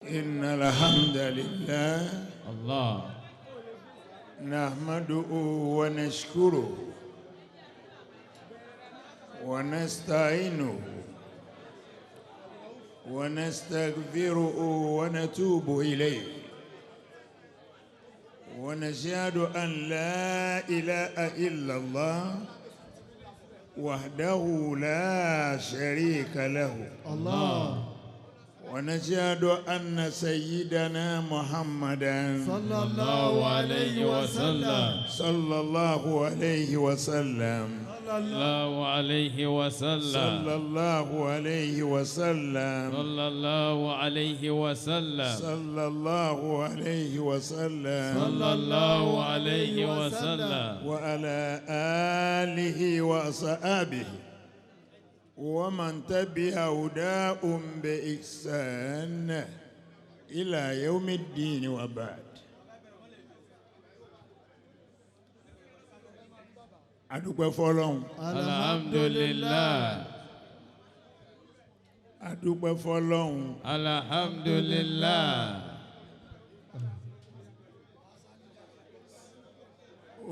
إن الحمد لله الله نحمده ونشكره ونستعينه ونستغفره ونتوب إليه ونشهد أن لا إله إلا الله وحده لا شريك له الله ونشهد أن سيدنا محمدا صلى الله عليه وسلم صلى الله عليه وسلم الله عليه وسلم صلى الله عليه وسلم صلى الله عليه وسلم صلى الله عليه وسلم صلى الله عليه وسلم وعلى آله وأصحابه ومن تبع هداهم بإحسان إلى يوم الدين وبعد. adúpẹ́ fọ́lọ́run alhamdulillah adúpẹ́ fọ́lọ́run alhamdulillah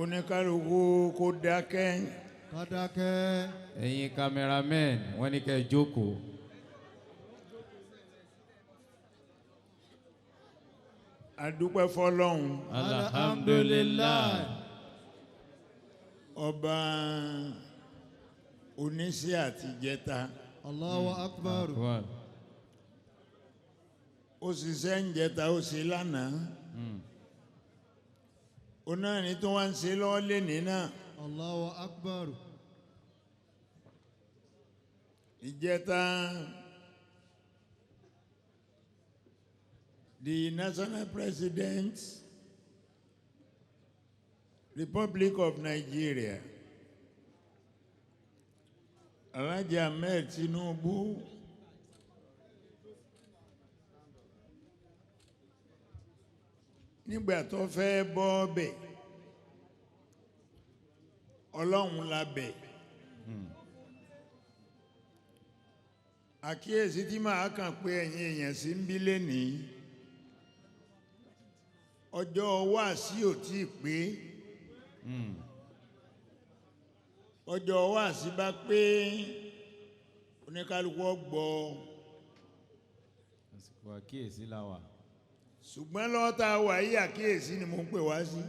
oníkálukú kó dákẹ́ kádàkẹ́. ẹ̀yin cameramen wọ́n ní kẹ́ jókòó. adúpẹ́ fọ́lọ́run alhamdulillah ọba oníṣẹ́ àtijẹta Allahu akbar. ó ṣiṣẹ́ ń jẹta ó ṣe lánàá ó náà ní tó wá ń ṣe lọ́wọ́ lénìí náà Allahu akbar. ìjẹta the national president Republic of Nigeria Alhaji Ahmed Tinubu nígbà tó fẹ́ bọ́ bẹ̀ Ọlọ́run la bẹ̀ àkíyèsí tí màá kàn pé ẹ̀yin èèyàn sí ń bí lénìí ọjọ́ wáàsí ò tí ì pé ọjọ́ wáàsí bá pé oníkálukú gbọ́ àsìkò àkíyèsí la wà. ṣùgbọ́n lọ́wọ́ tá a wà yí àkíyèsí ni mo ń pè wá sí.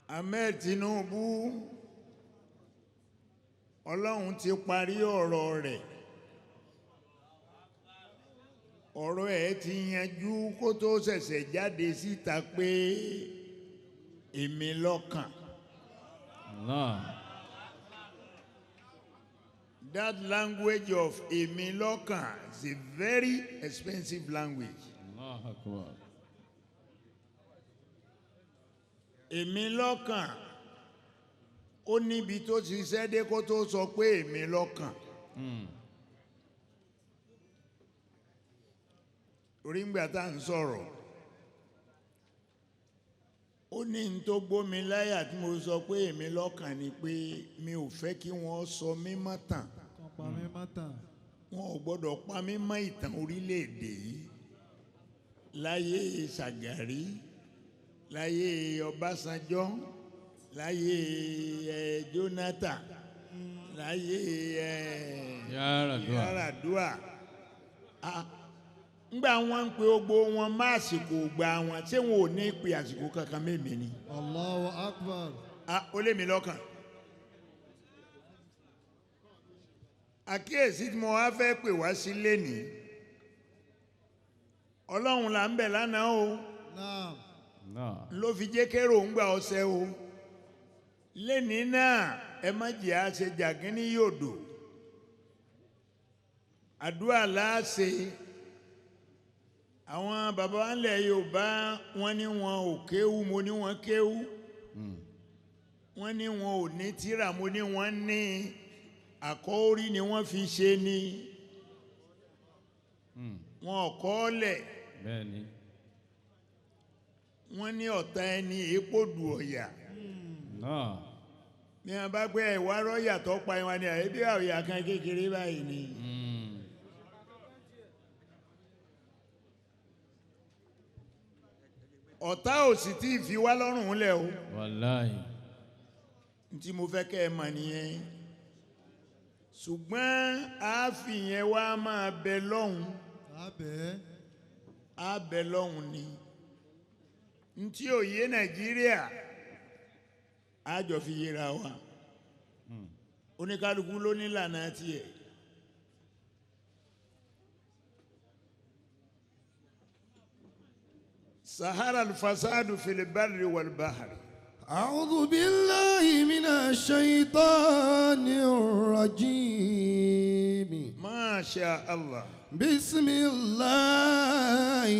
Ahmed Tinubu Ọlọ́run ti parí ọ̀rọ̀ rẹ̀ ọ̀rọ̀ ẹ̀ ti yanjú kó tó ṣẹ̀ṣẹ̀ jáde síta pé èmi lọ́kàn. Allah. That language of èmi lọ́kàn is a very expensive language. Allah akbar. Èmi lọ́kàn ó níbi tó ṣiṣẹ́ dé kó tó sọ pé èmi lọ́kàn. Torí ńgbà tá à ń sọ̀rọ̀ ó ní n tó gbómi láyà tí mo sọ pé èmi lọ́kàn ni pé mi ò fẹ́ kí wọ́n sọ mí mọ́ tàn. Kàn pa mí mọ́ tàn. Wọn ò gbọ́dọ̀ pa mí mọ́ ìtàn orílẹ̀-èdè yìí láyé Ṣàgàrí láyé Ọbásanjọ́ láyé Jonathan láyé Yar'Adua ngbà wọn ń pe gbogbo wọn má àsìkò gbà wọn tí wọn ò ní pe àsìkò kankan mẹ́mẹ́ ni. Allahu akbar. Ó lé mi lọ́kàn. Àkíyèsí tí mo wá fẹ́ pè wá sí lénìí Ọlọ́run là ń bẹ̀ lánàá o Naam. ló fi jẹ́ kérò ń gbà ọsẹ o lénìí náà ẹ má jẹ́ àṣẹ jàgínní yòdò àdúrà láàṣẹ àwọn bàbá wa ńlẹ̀ Yorùbá wọ́n ní wọn ò kéwú mo ní wọn kéwú wọ́n ní wọn ò ní tírà mo ní wọn ní àkọ́órí ni wọ́n fi ṣe ni wọn ò kọ́ ọ́ lẹ̀ bẹ́ẹ̀ni wọ́n ní ọ̀tá ẹni èépò dù ọ̀yà ní a bá pẹ́ ìwà rọ́yà tó pa ìwà ni àyèbí àwòyà kan kékeré báyìí ni. ọ̀tá ò sì tí ì fi wá lọ́rùn lẹ̀ o. wàláhì. tí mo fẹ́ kẹ́ ẹ mọ̀ nìyẹn. ṣùgbọ́n àáfìyẹn wá máa bẹ lọ́hùn. á bẹ lọ́hùn ni. ntí òye Nàìjíríà á jọ fi yẹra wa. oníkálukú ló ní lànà tiẹ̀. سهر الفساد في البر والبحر. أعوذ بالله من الشيطان الرجيم. ما شاء الله. بسم الله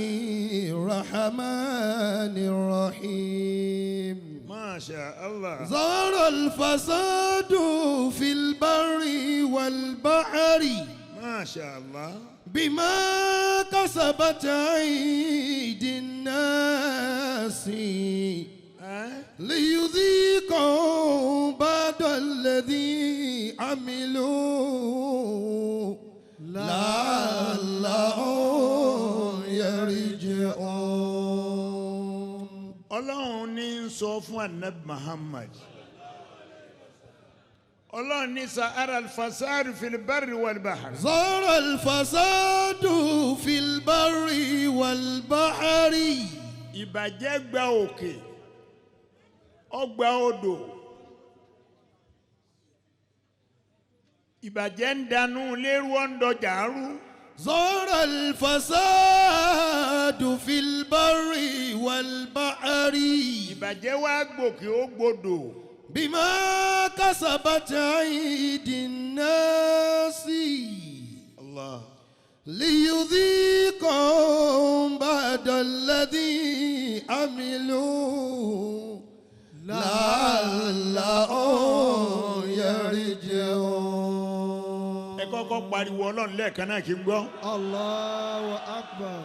الرحمن الرحيم. ما شاء الله. ظهر الفساد في البر والبحر. ما شاء الله. بما كسبت أيدي الناس ليذيقوا بعد الذي عملوا لعلهم يرجعون. Ọlọ́run ní sọ fún Ànábì Muhammad. Ọlọ́run ní sahara al-fasad fil barri wal bahri. ظهر الفساد في البر والبحر. ìbàjẹ́ gba òkè ó gba odò. ìbàjẹ́ ń danú lérú ọ̀ndọ̀jà rú. ظهر الفساد في البر والبحر. ìbàjẹ́ wá gbòkè ó gbodò. بما كسبت أيدي الناس Allah. ليذيقهم بعد الذي عملوا لعلهم يرجعون. ẹ kọ́kọ́ pariwo Ọlọ́run lẹ́ẹ̀kan náà kí n gbọ́. Allahu Akbar.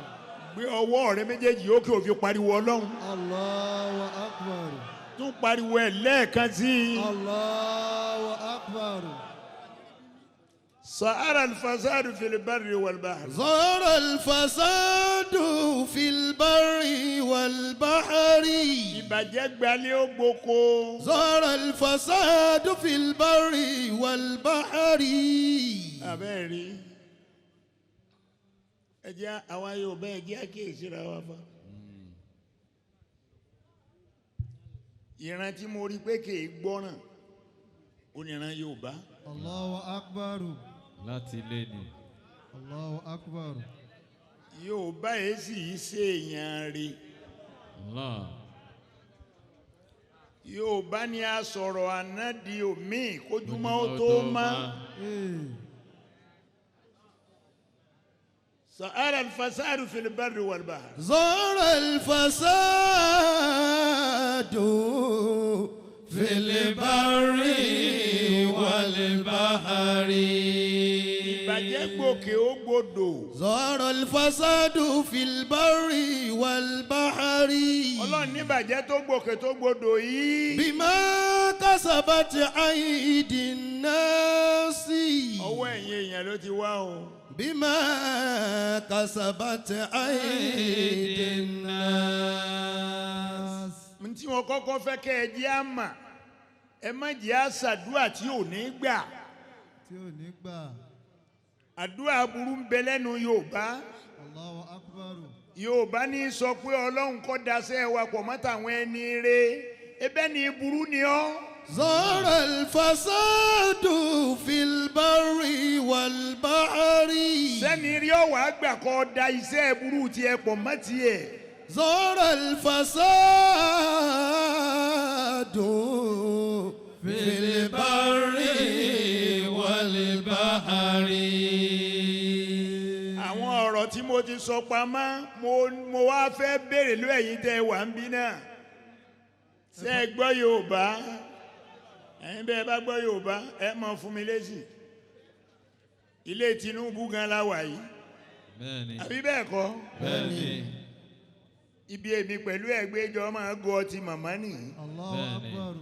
gbé ọwọ́ rẹ méjèèjì òkè ó fi pariwo Ọlọ́run. Allahu Akbar. tún pariwo ẹ̀ lẹ́ẹ̀kan sí i. Allahu Akbar. sahara al-fasad fil barri wal bahri. ظهر الفساد في البر والبحر. ìbàjẹ́ gbalẹ̀ ó gboko. ظهر الفساد في البر والبحر. abẹ́ẹ̀ rí ẹ jẹ́ àwa Yorùbá ẹ jẹ́ àkíyèsí ra wa fa. ìran tí mo rí pé kì í gbọ́ràn oníran Yorùbá. Allahu Akbar. láti ilé ni. Allahu Akbar. Yorùbá yìí sì í ṣe èèyàn rí. Allah. Yorùbá ni a sọ̀rọ̀ àná di omi kójúmọ́ ó tó má. sahara al-fasad fil barri wal bahri. ظهر الفساد في البر والبحر. ìbàjẹ́ gbòkè ó gbodò. ظهر الفساد في البر والبحر. Ọlọ́run ní ìbàjẹ́ tó gbòkè tó gbodò yìí. بما كسبت أيدي الناس. ọwọ́ ẹ̀yin èèyàn ló ti wá o. بما كسبت أيدي الناس. tí wọn kọ́kọ́ fẹ́ kẹ́ ẹ jẹ́ àmà ẹ má jẹ́ àṣàdúrà tí ò ní gbà. Tí ò ní gbà. àdúrà burú ń bẹ lẹ́nu Yorùbá. Allahu Akbar. Yorùbá ní sọ pé Ọlọ́run kọ́ daṣẹ́ wa pọ̀ mọ́ tàwọn ẹni re ẹbẹ́ ni burú ni ọ́. ظهر الفساد في البر والبحر. sẹ́ni rí ọ̀wá àgbà kọ́ da iṣẹ́ burú tiẹ̀ pọ̀ mọ́ tiẹ̀. ظهر الفساد في البر والبحر. àwọn ọ̀rọ̀ tí mo ti sọ pamọ́ mo wá fẹ́ béèrè ló ẹ̀yin tẹ́ ẹ wà ń bí náà. ṣé ẹ gbọ́ Yorùbá? ẹ̀yin bẹ́ẹ̀ bá gbọ́ Yorùbá ẹ mọ̀ fún mi lésì. ilé Tinubu gan la wà yìí. bẹ́ẹ̀ni. àbí bẹ́ẹ̀ kọ́? bẹ́ẹ̀ni. ibi èmi pẹ̀lú ẹ̀gbẹ́jọ máa gọ ọtí màmá nìyí. Allahu Bẹ́ẹ̀ni. Akbar.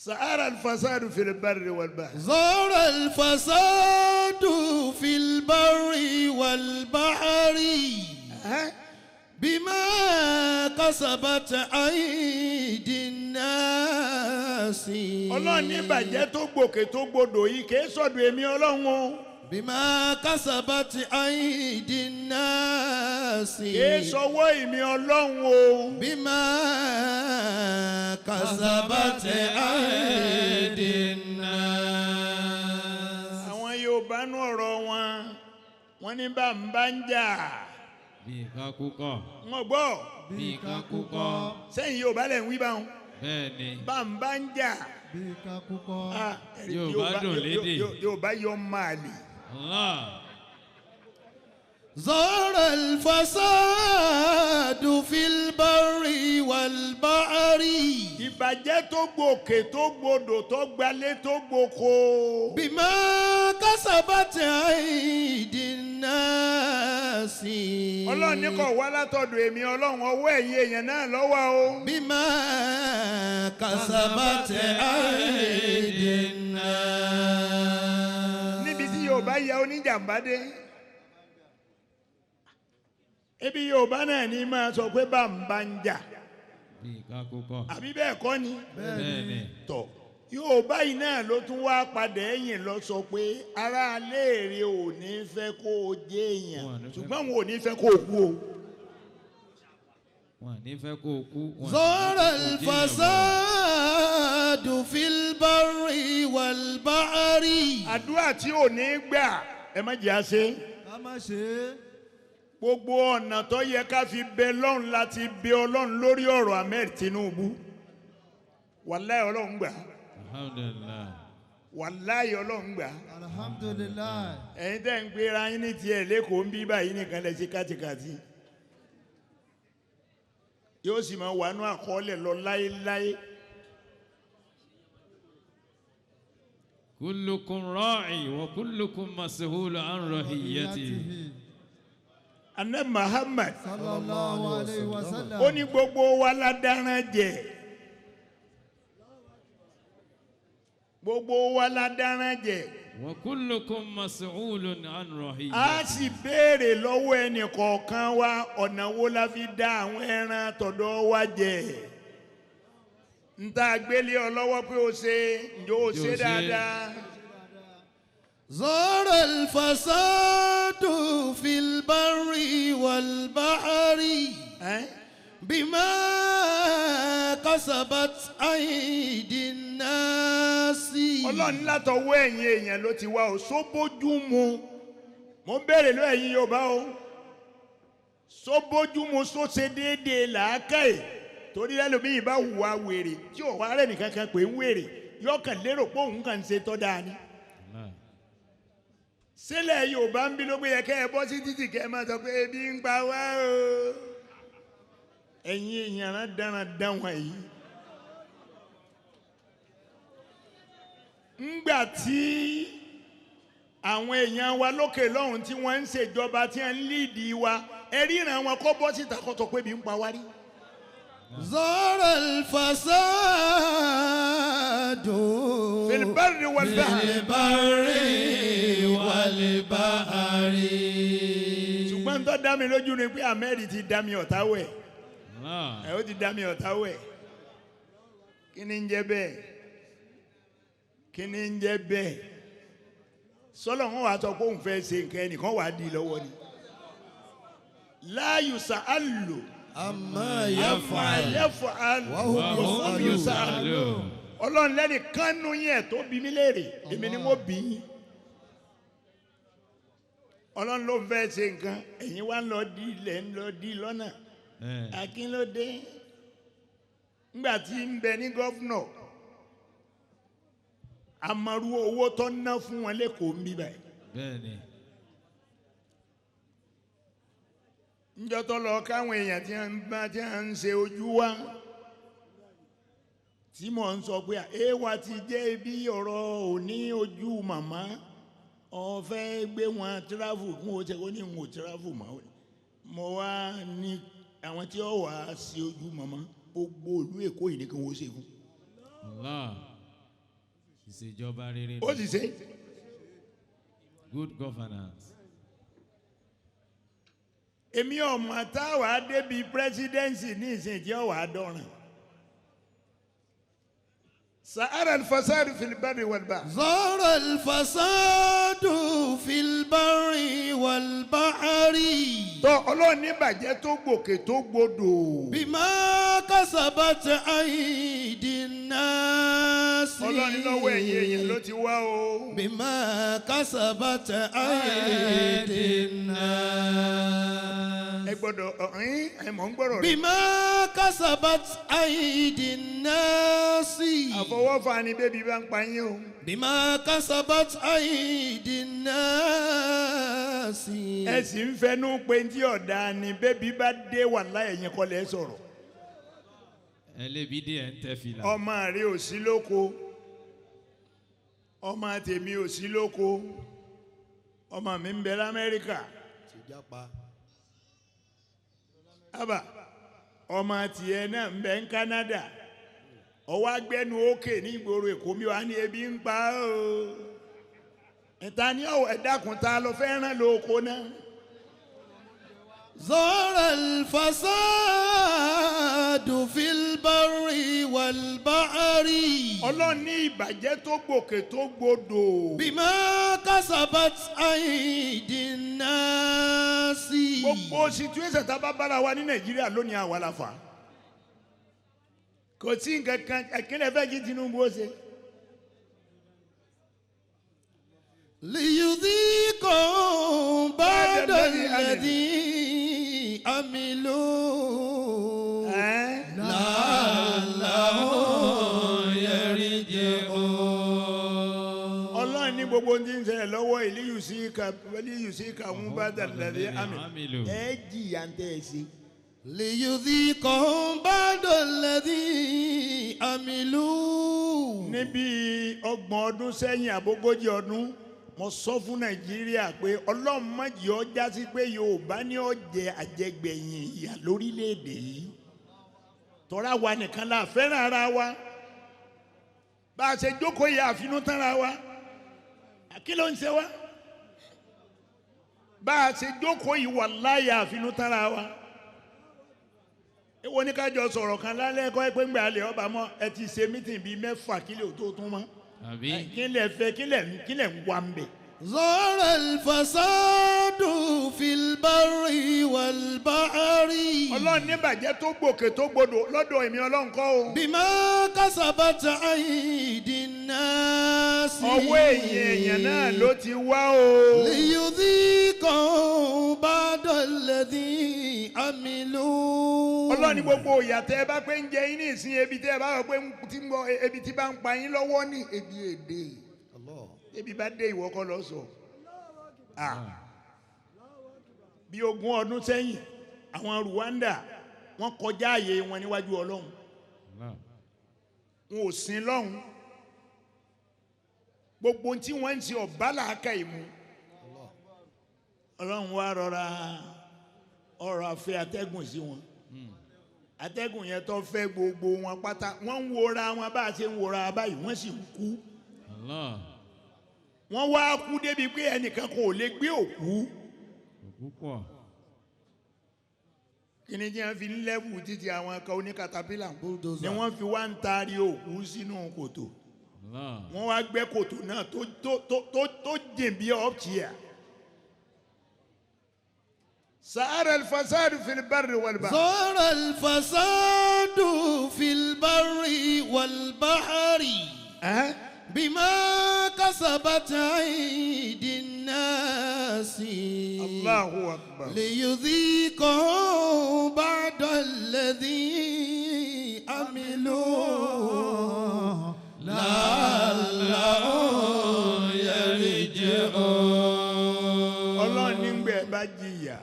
سار الفساد في البر والبحر ظهر الفساد في البر والبحر بما كسبت أيدي الناس. ọlọ́run ní ìbàjẹ́ tó gbòkè tó gbòdò yìí kìí sọ̀dọ̀ èmi ọlọ́run o. بما كسبت أيدي الناس. kìí sọwọ́ èmi ọlọ́run o. بما كسبت أيدي الناس. àwọn Yorùbá nú ọ̀rọ̀ wọn ní bá ń bá ń jà. bí nǹkan kúkọ. wọ́n gbọ́. bí nǹkan kúkọ. sẹ́yìn Yorùbá lẹ̀ ń wí báwọn. bẹ́ẹ̀ni. bá ń bá ń jà. bí kakúkọ. Yorùbá dùn lédè. Yorùbá yọ máàlì. Allah. ظهر الفساد في البر والبحر. ìbàjẹ́ tó gbòkè tó gbòdò tó gbalé tó gbòkó. بما كسبت أيدي الناس. ọlọ́run ní kò wá látọ̀dọ̀ èmi ọlọ́run ọwọ́ ẹ̀yin èèyàn náà lọ́wọ́ o. بما كسبت أيدي الناس. níbi tí Yorùbá ya oníjàmbá dé. ebi Yorùbá náà ní máa sọ pé bá ń bá ń jà. bí nǹkan kúkọ. àbí bẹ́ẹ̀ kọ́ ni. bẹ́ẹ̀ni. tọ̀ Yorùbá yìí náà ló tún wá padà ẹ̀yìn lọ sọ pé ará léèrè ò ní fẹ́ kó o jẹ́ èèyàn ṣùgbọ́n wọn ò ní fẹ́ kó o kú o. wọn ní fẹ́ kó o kú. ظهر الفساد في البر والبحر. àdúrà tí ò ní gbà ẹ má jẹ́ àṣẹ. ká má ṣe é. gbogbo ọ̀nà tó yẹ ká fi bẹ lọ́run láti bẹ ọlọ́run lórí ọ̀rọ̀ Ahmed Tinubu wàláyé ọlọ́run gbà. alhamdulillah. wàláyé ọlọ́run gbà. alhamdulilayi. ẹ̀yin tẹ́ ń gbéra yín ní tiẹ̀ lẹ́kọ̀ọ́ ń bí báyìí nìkan lẹ ṣe kátikàti yóò sì máa wà nú àkọọ́lẹ̀ lọ láéláé. kullukum ra'i wa kullukum mas'ulun an ra'iyatihi. Ànábì Muhammad sallallahu alayhi wa sallam. ó ní gbogbo wa la dáràn jẹ. gbogbo wa la dáràn jẹ. wa kullukum mas'ulun an a ra'iyatihi. sì béèrè lọ́wọ́ ẹnì kọ̀ọ̀kan wa ọ̀nà wo la fi dá àwọn ẹran tọ̀dọ̀ wa jẹ. n ta gbélé ọ lọ́wọ́ pé o ṣe ǹjọ́ o ṣe dáadáa. ظهر الفساد في البر والبحر بما كسبت أيدي الناس. ọlọ́run látọwọ́ ẹ̀yin èèyàn ló ti wá o sóbójú mu mo ń béèrè lọ ẹ̀yin Yorùbá o sóbójú mu só ṣe déédéé làákàyè torí ẹlòmíì bá hùwà wèrè tí ò wá rẹ̀ nìkan kan pé ń wèrè yọkàn lérò pé òun kàn ń ṣe tọ́ dáa ni. sílẹ̀ Yorùbá ń bí ló gbé yẹ kẹ́ ẹ bọ́ sí títì kẹ́ ẹ máa sọ pé ebi ń pa wá o ẹ̀yin èèyàn rán dáradára yìí. ńgbà tí àwọn èèyàn wa lókè lọ́hùn tí wọ́n ń ṣèjọba tí wọ́n ń líìdì wa ẹ ríran wọn kó bọ́ síta kó sọ pé ebi ń pa wá rí. ظهر الفساد في البر والبحر. في البر والبحر. ṣùgbọ́n tó dá mi lójú ni pé Ahmed ti dá mi ọ̀tá wẹ̀ ẹ̀ ó ti dá mi ọ̀tá wẹ̀ kí ni ń jẹ́ bẹ́ẹ̀ kí ni ń jẹ́ bẹ́ẹ̀ sọ́lọ́ wọn wàá sọ pé òun fẹ́ ṣe nǹkan ẹnìkan wàá di lọ́wọ́ ni la yusalu أما يفعل وهم يسألون. ọlọ́run lẹ́ni kánú yẹn tó bí mi léèrè èmi ni mo bí yín ọlọ́run ló ń fẹ́ ṣe nǹkan ẹ̀yin wá ń lọ di ilẹ̀ ń lọ di lọ́nà akínlódé ńgbà tí ń bẹ ní gọ́fúnọ̀ amaru owó tó ná fún wọn lẹ́kọ̀ọ́ ń bí báyìí. bẹ́ẹ̀ni. njọ́ tó lọ káwọn èèyàn tí wọ́n ń ṣe ojú wa tí mò ń sọ pé èèwà ti jẹ́ bí ọ̀rọ̀ òní ojú màmá ọ̀fẹ́ gbé wọn tíráfù kún ó ṣe kó ní ìwọ̀n tíráfù mọ́ mo wá ní àwọn tí ó wà á ṣe ojú màmá gbogbo ìlú Èkó yìí ní kí wọ́n ṣe fún. ìṣèjọba rere ó sì ṣe. good governance. èmi ọmọ táwa débi presidency ní ìsìnjẹ́ ọ̀wà dọ́ràn. sahara alfasadu filibari walba. ظهر الفساد في البر والبحر tọ́ ọlọ́run ní bàjẹ́ tó gbòkè tó gbodò. بما كسبت أيدي الناس ọlọ́run ní lọ́wọ́ ẹ̀yìn èèyàn ló ti wá o. بما كسبت أيدي الناس ẹ gbọ́dọ̀ ẹ mọ̀ ń gbọ́rọ̀ rẹ̀. بما كسبت أيدي الناس àfọwọ́fà ni bébí bá ń pa yín o. بما كسبت أيدي الناس ẹ sì ń fẹnu pé tí ọ̀dà ni bébí bá dé wà láyẹ̀yìn kọ́lẹ̀ sọ̀rọ̀. ẹlẹ́bi díẹ̀ ń tẹ́ fìlà. ọmọ rẹ ò sí lóko ọmọ tèmi ò sí lóko ọmọ mi ń bẹ lamẹ́ríkà àbá ọmọ tiẹ̀ náà ń bẹ ní Canada ọwọ́ agbẹ́nu òkè ní ìgboro Èkó mi wà ní ebi ń pa o ìta ní ọ̀wọ́ ẹ̀dákun ta ló fẹ́ràn lóko náà. ظهر الفساد في البر والبحر ọlọ́run ní ìbàjẹ́ tó gbòkè tó gbodò. بما كسبت أيدي الناس gbogbo situation tá a bá bára wa ní Nàìjíríà lónìí àwa la fà. kò sí nǹkan kan ẹ̀kínlẹ̀ fẹ́ kí Tinubu ó ṣe. ليذيقهم بعد الذي عملوا لعلهم يرجعون. ọlọ́run ní gbogbo ohun tí ń ṣẹlẹ̀ lọ́wọ́ ìlíyù sí ìka ń bá dàdàdé àmì ẹ jìyà ń tẹ́ ẹ sí. ليذيقهم بعد الذي عملوا. níbi 30 ọdún sẹ́yìn àbógójì ọdún mo sọ fún Nàìjíríà pé ọlọ́run má jẹ́ ó já sí pé Yorùbá ní ó jẹ àjẹgbẹ̀yìn ìyà lórílẹ̀‐èdè yìí tọ́ra wa nìkan la fẹ́ràn ara wa bá a ṣe jókòó yìí àfinú tán ra wa kí ló ń ṣe wá bá a ṣe jókòó yìí wàláhì àfinú tán ra wa èwo ní ká jọ sọ̀rọ̀ kan lálẹ́ ẹ̀kọ́ ẹ pé ń gbà lè ọba mọ́ ẹ ti ṣe mítìn bíi 6 kílẹ̀ ò tó tún mọ́ kílẹ̀ fẹ́ kílẹ̀ ń wá ń bẹ̀. ظهر الفساد في البر والبحر ọlọ́run ní bàjẹ́ tó gbòkè tó gbodò lọ́dọ̀ èmi ọlọ́run kọ́ o. بما كسبت أيدي الناس ọwọ́ èèyàn náà ló ti wá o. ليذيقهم بعد الذي عملوا. ọlọ́run ní gbogbo ìyà tẹ́ ẹ bá pé ń jẹ yín ní ìsìn ebi tẹ́ ẹ bá rò pé ebi tí bá ń pa yín lọ́wọ́ ní ebi èdè ebi bá dé ìwọ kọ́ lọ sọ. bí 20 ọdún sẹ́yìn àwọn Rwanda wọ́n kọjá àyè wọn níwájú ọlọ́run wọn ò sin lọ́hùn gbogbo tí wọ́n ń ṣe ọ̀bá làákà ìmú ọlọ́run wá rọra ọ̀rọ̀ àfẹ́ atẹ́gùn sí wọn atẹ́gùn yẹn tó fẹ́ gbogbo wọn pátá wọ́n ń wora wọn bá a ṣe ń wora báyìí wọ́n sì ń kú wọ́n wá kú débi pé ẹnìkan kò lè gbé òkú kíni tí wọ́n fi ń lẹ́bù títí àwọn akọ oníkatapílà ni wọ́n fi wá ń taari òkú sínú kòtò wọ́n wá gbẹ́ kòtò náà tó jìn bí ọ́pṣìà. ظهر الفساد في البر والبحر. ظهر الفساد في البر والبحر بما كسبت أيدي الناس. الله أكبر. ليذيقهم بعد الذي عملوا لعلهم يرجعون. ọlọ́run nígbà bá jìyà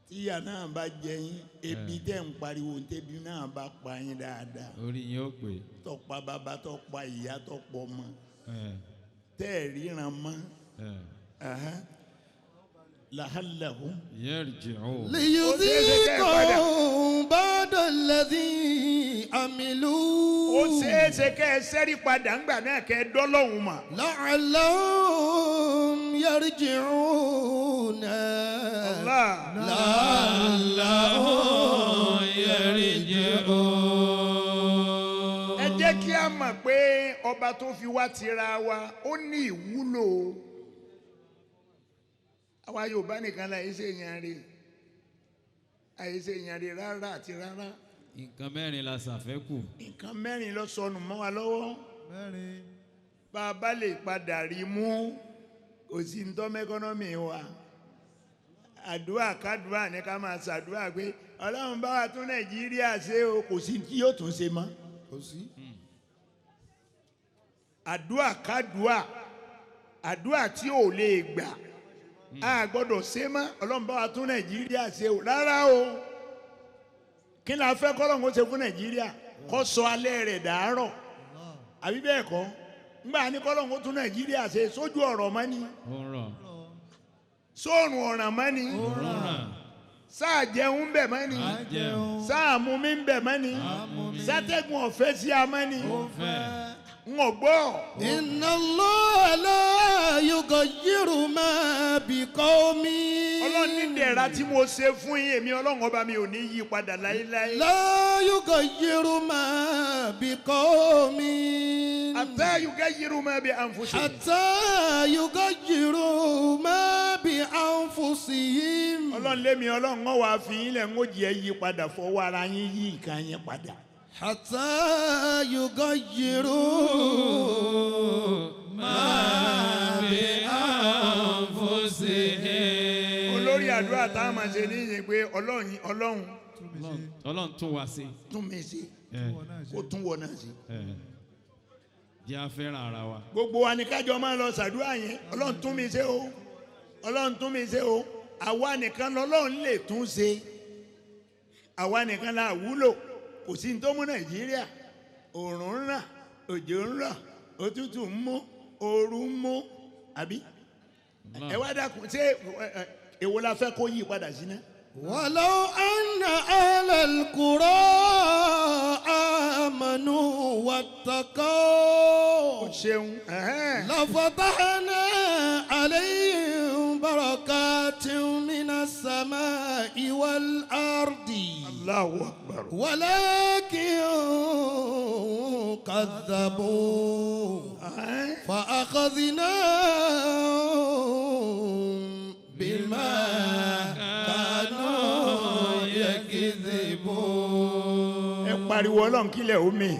tíyà náà bá jẹ yín ebi tẹ́ ń pariwo tẹ́bi náà bá pa yín dáadáa. orí yín ó pè. tọ́pa bàbá tọ́pa ìyá tọ́pọ̀ mọ́ tẹ́ ẹ̀ ríran mọ́ làhálàhùn. yarji'un. ليذيقهم بعد بعد الذي عملوا ó ṣeéṣe kẹ́ ẹ sẹ́rí padà ńgbà náà kẹ́ ẹ dọ́lọ́hùn mà. لعلهم يرجعون Allah. لعلهم يرجعون. ẹ jẹ́ kí a mọ̀ pé ọba tó fi wá tira wa ó ní ìwúlò. àwa Yorùbá nìkan la ṣe èèyàn rè àìṣe èèyàn rè rárá àti rárá. nǹkan mẹ́rin la ṣàfẹ́kù. nǹkan mẹ́rin ló sọnù mọ́ wa lọ́wọ́. mẹ́rin. bá a bá lè padà rí mú kò sí ń tọ́ mẹ́kọ́nọ́mì wa. àdúrà kádùrà ní ká máa ṣàdúrà pé Ọlọ́run bá wa tún Nàìjíríà ṣe o kò sí tí yóò tún ṣe mọ́. kò sí. àdúrà kádùrà àdúrà tí ò lè gbà a gbọ́dọ̀ ṣe mọ́. Ọlọ́run bá wa tún Nàìjíríà ṣe o rárá o. kí ni a fẹ́ kọ́lọ́run ó ṣe fún Nàìjíríà kó sọ alẹ́ rẹ̀ dàárọ̀ àbí bẹ́ẹ̀ kọ́ ńgbà ní kọ́lọ́run ó tún Nàìjíríà ṣe sójú ọ̀rọ̀ mọ́ ni ọ̀rọ̀ sóòrùn ọ̀ràn mọ́ ni ọ̀rọ̀ sáà jẹun ń bẹ̀ mọ́ ni à ń jẹun. sáà mumi ń bẹ̀ mọ́ ni mumi. sátẹ́gùn ọ̀fẹ́ sí a mọ́ ni fẹ́. ń ò gbọ́. إن الله لا يغير ما بقوم Ọlọ́run ní dẹ̀ra tí mo ṣe fún yín èmi Ọlọ́run ọba mi ò ní yí padà láéláé. لا يغير ما بقوم hatta yugayyiru ma bi anfusihim. حتى يغيروا ما بأنفسهم Ọlọ́run lémi Ọlọ́run ń wá fi yín lẹ̀ ń ó jẹ́ yí padà fọwọ́ ara yín yí ìka yín padà. حتى يغيروا ما بأنفسهم. olórí àdúrà táwọn máa ṣe níyìn pé Ọlọ́run Ọlọ́run tún wá sí. tún mi ṣe kó tún wọ náà ṣe. jẹ́ a fẹ́ràn ara wa. gbogbo wa ni kájọ máa lọ ṣàdúrà yẹn Ọlọ́run tún mi ṣe o Ọlọ́run tún mi ṣe o àwa nìkan lọ́lọ́run lè tún ṣe àwa nìkan la wúlò kò sí ní tó mú Nàìjíríà òòrùn ń rà òjò ń rọ̀ òtútù ń mú ooru ń mú àbí ẹ wá dákun ṣé èwo la fẹ́ kó yí padà sí náà. ولو أن أهل القرى آمنوا واتقوا ṣeun لفتحنا عليهم بركات من السماء والأرض Allahu Akbar. ولكن كذبوا فأخذناهم بما كانوا يكذبون. ẹ pariwo Ọlọ́run kílẹ̀ ó mì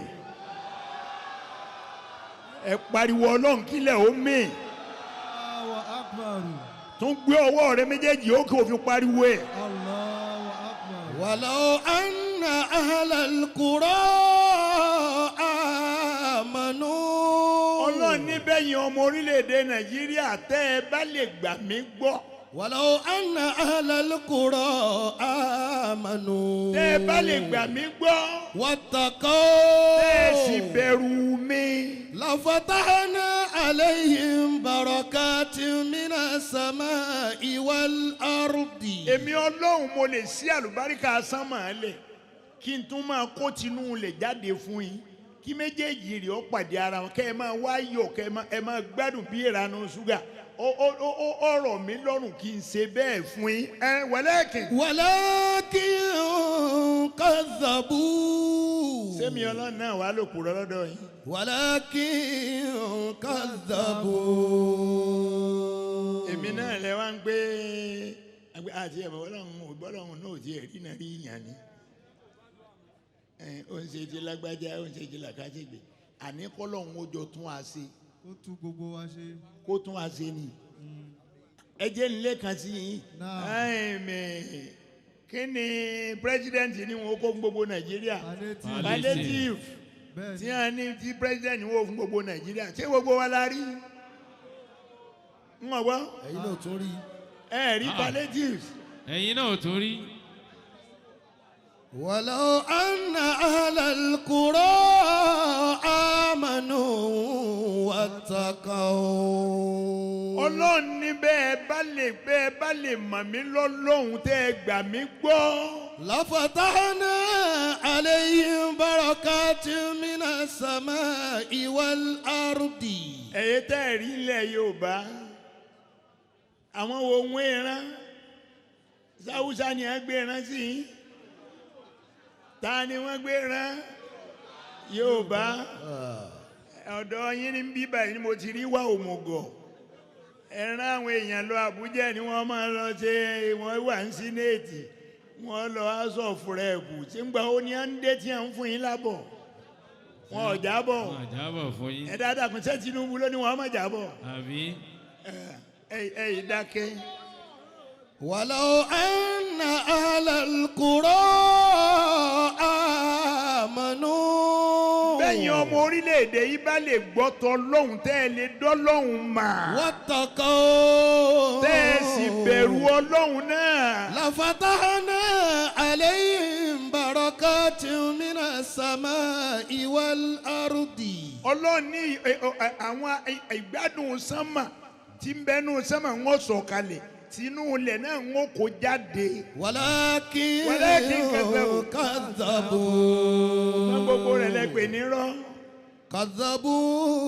ẹ pariwo Ọlọ́run kílẹ̀ ó mì Allahu akbar. tún gbé ọwọ́ rẹ méjèèjì ó kí o fi pariwo ẹ̀. Allahu akbar. ولو أن أهل القرى آمنوا Ọlọ́run níbẹ̀ yẹn ọmọ orílẹ̀-èdè Nàìjíríà tẹ́ ẹ bá lè gbà mí gbọ́ ولو أن أهل القرى آمنوا tẹ́ ẹ bá lè gbà mí gbọ́ واتقوا tẹ́ ẹ sì bẹ̀rù mi. لفتحنا عليهم بركات من السماء والأرض. èmi Ọlọ́run mo lè ṣí àlùbáríkà sánmà lẹ̀ kí n tún máa kó tinú lè jáde fún yín kí méjèèjì rè ó pàdé ara wọn kẹ́ ẹ máa wá yọ̀ kẹ́ ẹ máa gbádùn bí ìranu ṣúgà ọ̀rọ̀ mi lọ́rùn kí n ṣe bẹ́ẹ̀ fún yín walakin. ولكن كذبوا. sẹ́mi Ọlọ́run náà wàá lò kúrọ́ lọ́dọ̀ yín. ولكن كذبوا. èmi náà lẹ wá ń gbé àti ẹ̀bọ̀ Ọlọ́run náà ò tiẹ̀ rí náà rí ìyàn ni. ó ń ṣe ti lágbájá ó ń ṣe ti làkàtìgbè àní kọ́lọ́hún ó jọ tún wá sí Ó tú gbogbo wa ṣe. kó tún wá sí ni. ẹ jẹ́ nílé kan sí yín. kí ni pírẹsidẹ́ǹtì ni wọn kó fún gbogbo Nàìjíríà palliative Bẹ́ẹ̀ tí ni. wọ́n ní tí pírẹsidẹ́ǹtì wọ́n fún gbogbo Nàìjíríà ṣé gbogbo wa la rí. ń wọ̀ gbọ́ ẹ̀yin náà tún rí. ẹ rí palliative. ẹ̀yin náà ò tún rí. ولو أن أهل القرى آمنوا واتقوا. Ọlọ́run ní bẹ́ẹ̀ bá lè mọ̀ mí lọ́lọ́hun tẹ́ ẹ gbà mí gbọ́. لفتحنا عليهم بركات من السماء والأرض. ẹ̀yẹ tẹ́ ẹ̀ rí ilẹ̀ Yorùbá àwọn wo ń wéran sáwùsá ni wọ́n gbéran sí ta ni wọ́n gbéran Yorùbá ọ̀dọ̀ yín ní bíbá yìí ni mo ti rí wá òmùgọ̀ ẹ̀ràn àwọn èèyàn lọ Àbújá ni wọ́n máa lọ ṣe wọ́n wà ní sínéètì wọ́n lọ aṣọ fúrẹ́ẹ̀kù tí ń gba ó ní à ń dé tí à ń fún yín lábọ̀ wọn ò jábọ̀ wọn àjábọ̀ fún yín. ẹ dáadáa kún sẹ́ Tinubu ló ní wọn má jábọ̀ àbí. ẹ ìdákẹ́. ولو أن أهل القرى آمنوا bẹ́yìn ọmọ orílẹ̀-èdè yìí bá lè gbọ́ tọ́ lọ́hùn tẹ́ ẹ lè dọ́ lọ́hùn mà واتقوا tẹ́ ẹ sì bẹ̀rù Ọlọ́hun náà. لفتحنا عليهم بركات من السماء والأرض. Ọlọ́run ní àwọn ìgbádùn sánmà tí ń bẹ́nu sánmà ń sọ̀kalẹ̀ tinú ilẹ̀ náà ń kó jáde. ولكن كذبوا wọ́n gbogbo rẹ̀ lẹ́pẹ̀ nírọ́.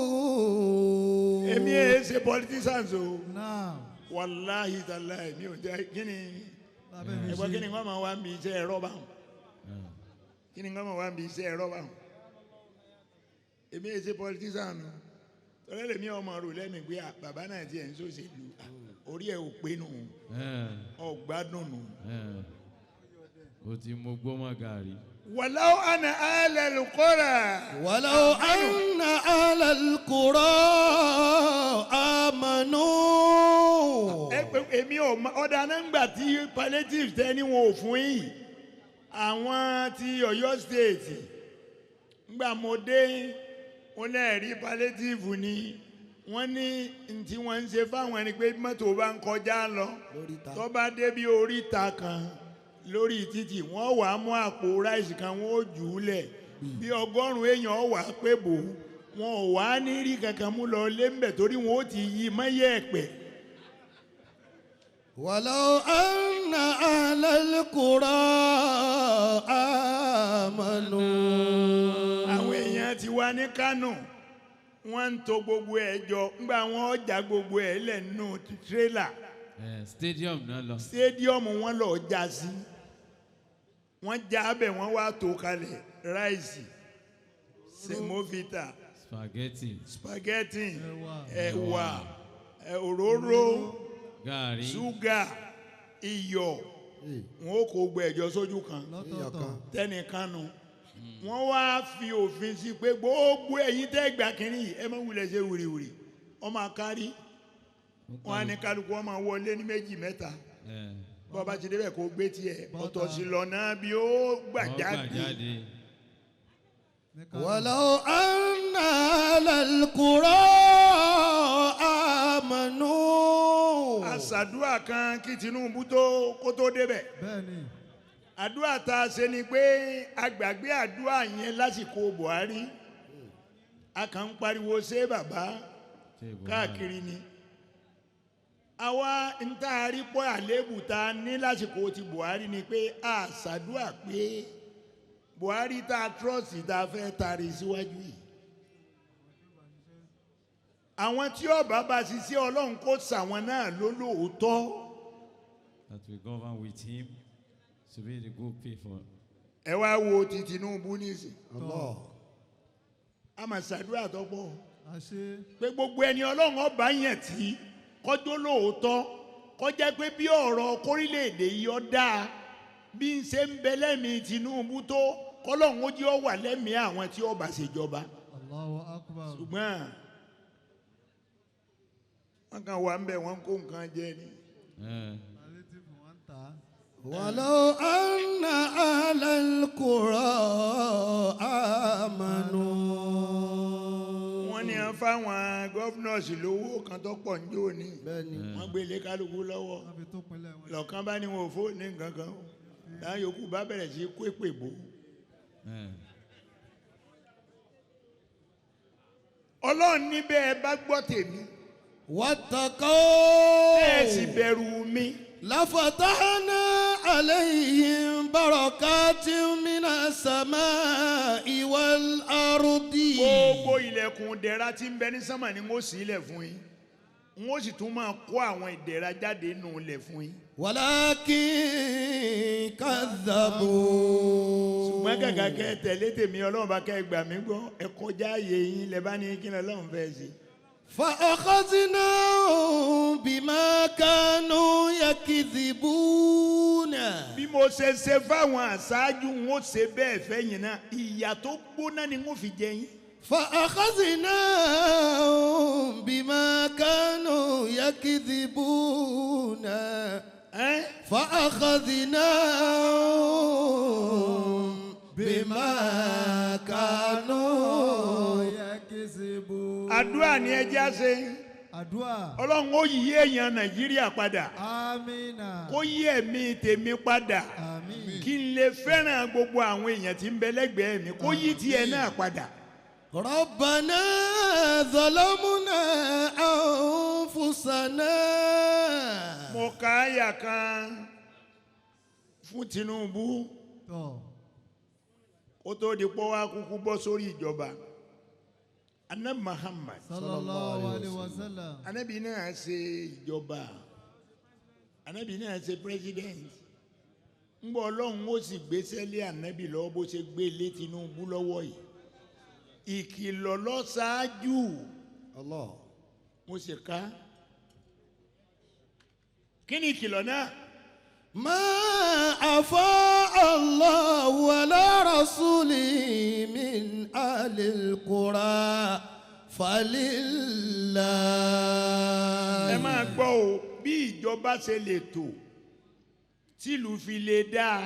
كذبوا. èmi ẹ̀ ṣe politicians o Naam. wàláhì tàláhì mi ò jẹ́ kí ni Lábẹ́ mi ẹ̀gbọ́n kí ni ṣe. wọ́n máa wá ń bi iṣẹ́ ẹ̀rọ báwọn kí ni wọ́n máa wá ń bi iṣẹ́ ẹ̀rọ báwọn èmi ẹ̀ ṣe politician o tọ́lá lèmi ọmọ rò lẹ́mìí pé bàbá náà tiẹ̀ ń ṣòṣèlú orí ẹ̀ ò pé nù ọ̀gbádùn nù. o ti mú gbọ́mọ gàrí. wàláwó àná àlẹ́ lùkọ́rà. ولو أن أهل القرى آمنوا. èmi ò mọ ọ̀dà náà ń gbà tí palliative tẹ́ ni wọn ò fún yìí àwọn ti Ọ̀yọ́ state ngbà mo dé wọn náà rí palliative ni wọ́n ní tí wọ́n ń ṣe fáwọn ẹni pé mọ́tò bá ń kọjá lọ tó bá débi oríta kan lórí títì wọ́n wàá mú àpò ráìsì kan wọ́n ó jù ú lẹ̀ bí 100 èèyàn wà pé bò wọn ò wá ní rí kankan mú lọ lé ńbẹ̀ torí wọn ó ti yí mọ́yẹ́ ẹ̀pẹ̀. ولو أن أهل القرى آمنوا. àwọn èèyàn ti wá ní Kánò wọ́n ń to gbogbo ẹ̀ jọ ńgbà wọn ọjà gbogbo ẹ̀ lẹ́nu tírélà stadium náà lọ. stadium wọn lọ já sí wọ́n já abẹ wọ́n wá tó kalẹ̀ ráìsì semovita spaghetti ẹ̀wà òróró gàrí ṣúgà iyọ̀ wọn ó kó gbẹ ẹjọ sójú kan tẹnìkan nu wọ́n wá fi òfin sí pé gbogbo ẹ̀yin tẹ́ gbà kínní ẹ má wulẹ̀ ṣe wìrìwìrì ọmọ akárí wọn á ní kálukú ọmọ wọlé ní méjì mẹ́ta bọ́ bá ti débẹ̀ kó gbé tiẹ̀ ọ̀tọ̀ sí lọ́nà bí ó gbà jáde. ولو أن أهل القرى آمنوا. àṣàdúrà kan kí Tinubu kó tó débẹ̀. Bẹ́ẹ̀ni. àdúrà tá a ṣe ni pé agbàgbé àdúrà yẹn lásìkò Buhari a kàn ń pariwo ṣé bàbá káàkiri ni àwa ń tá a rí pọ́ àléébù tá a ní lásìkò ti Buhari ni pé a ṣàdúrà pé Buhari tá a trọ́ọ̀sì tá a fẹ́ tari síwájú yìí àwọn tí ọba bá ṣiṣẹ́ Ọlọ́run kó ṣàwọn náà lólóòótọ́. that we govern with him to be the good people. ẹ wá wo ti Tinubu nísìn a máa ṣàdúrà tó pọ̀ pé gbogbo ẹni Ọlọ́run ọba yẹn tí kọjọ́ lóòótọ́ kọjá pé bí ọ̀rọ̀ kórílẹ̀-èdè yìí ó dáa bí n ṣe ń bẹ lẹ́mìí Tinubu tó kọ́lọ́hún ó jẹ́ ó wà lẹ́mìí àwọn tí ó bá ṣèjọba. Allahu Akbar. ṣùgbọ́n wọ́n kàn wà ń bẹ̀ wọ́n kó nǹkan jẹ ni. ولو أن أهل القرى آمنوا. wọ́n ní à ń fáwọn gọ́fúnọ̀sì lówó kan tó pọ̀ ní òní wọ́n gbélé kálukú lọ́wọ́ lọ́kàn bá ní wọn ò fóònù nǹkan kan láwọn yòókù bá bẹ̀rẹ̀ sí kó èpè bò. Ọlọ́run níbẹ̀ ẹ bá gbọ́ tèmi واتقوا ẹ sì bẹ̀rù mi. لفتحنا عليهم بركات من السماء والأرض. gbogbo ilẹ̀kùn ìdẹ̀ra tí ń bẹ ní sánmà ni wọ́n ṣí ilẹ̀ fún yín. wọ́n sì tún máa kó àwọn ìdẹ̀ra jáde nínú ilẹ̀ fún yín. ولكن كذبوا. ṣùgbọ́n kàkà kẹ́ ẹ tẹ̀lé tèmi ọlọ́run bá kẹ́ ẹ gbà mí gbọ́ ẹ kọjá ààyè yín lẹ bá ní kí ni ọlọ́run fẹ́ ṣe. فأخذناهم بما كانوا يكذبون. bí mo ṣe ṣe fáwọn àṣáájú wọn ó ṣe bẹ́ẹ̀ fẹ́yìn náà ìyà tó gbóná ni wọ́n fi jẹ yín. فأخذناهم بما كانوا يكذبون. فأخذناهم بما كانوا يكذبون. àdúrà ni ẹ já ṣe. àdúrà. ọlọ́run ó yí èèyàn nàìjíríà padà. amina. kó yí ẹ̀mí tèmi padà. àmín. kí n lè fẹ́ràn gbogbo àwọn èèyàn tí ń bẹ lẹ́gbẹ̀ẹ́ mi kó yí tiẹ̀ náà padà. ربنا ظلمنا أنفسنا. mo ka àyà kan fún Tinubu tọ́. kó tó di pọ́ wá kúkú bọ́ sórí ìjọba. Ànábì Muhammad sallallahu alayhi wa sallam. Ànábì náà ṣe ìjọba Ànábì náà ṣe president ń bọ̀ ọlọ́run ó sì gbéṣẹ́ lé Ànábì lọ́wọ́ bó ṣe gbé lé Tinubu lọ́wọ́ yìí ìkìlọ̀ ló ṣáájú Allah. mo sì ká kí ni ìkìlọ̀ náà. ما أفاء الله على رسوله من أهل القرى فلله. ẹ máa gbọ́ o bí ìjọba ṣe lè tò tìlú fi lè dáa